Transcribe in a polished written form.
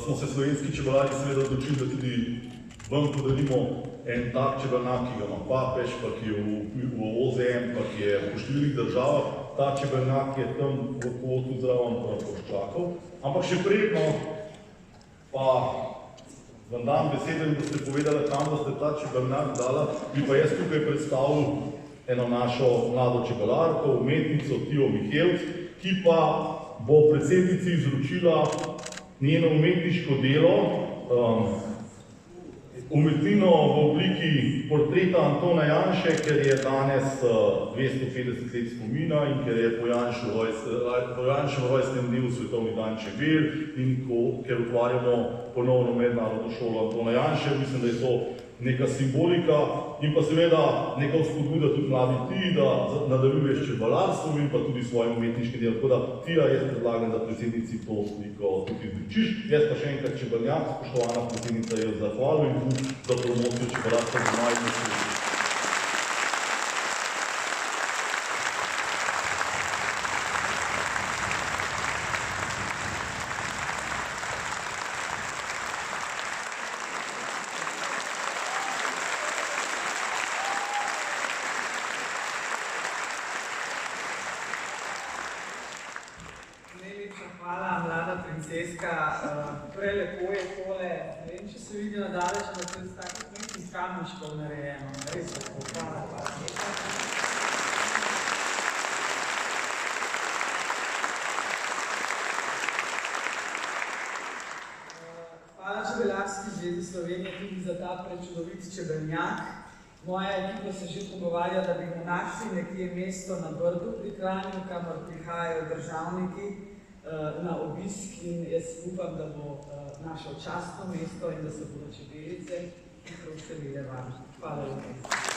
smo se slovenski čebelarji seveda odločili, da tudi vam podarimo en tak čebelnjak, ki ga ima papež, pa ki je v OZN, pa ki je po številnih državah. Ta čebelnjak je tam v kvotu zraven praščakov. Ampak še predno pa vam dam besedo in boste povedali, kam boste ta čebelnjak dala, bi pa jaz tukaj predstavil eno našo mlado čebelarko, umetnico Tijo Mihelc, ki pa bo predsednici izročila njeno umetniško delo, umetnino v obliki portreta Antona Janše, ker je danes 250 let spomina in ker je po Janševem rojstnem dnevu svetovni dan čebel in ker ukvarjamo ponovno mednarodno šolo Antona Janše, mislim, da je to neka simbolika in pa seveda neka vzpodbuda tudi mladi ti, da nadaljuješ čebelarstvom in pa tudi svojim umetniškim delom. Tako da, Tija, jaz predlagam, da predsednici to sliko tudi izročiš. Jaz pa še enkrat čebeljak, spoštovana predsednica, je zahvalil in tu za promocijo čebelarstva v majhnosti. Hvala, mlada princeska. Prelepo je tole. Ne vem, če se vidi nadaleč, da to je s takih nekih kamenčkov narejeno. Res lepo. Hvala. Hvala Čebelarski zvezi Slovenije tudi za ta prečudovit čebelnjak. Moja ekipa se že pogovarja, da bi na našli nekje mesto na Brdu pri Kranju, kamor prihajajo državniki na obisk in jaz upam, da bo našo častno mesto in da se bodo čebelice hitro vselile vam. Hvala lepa.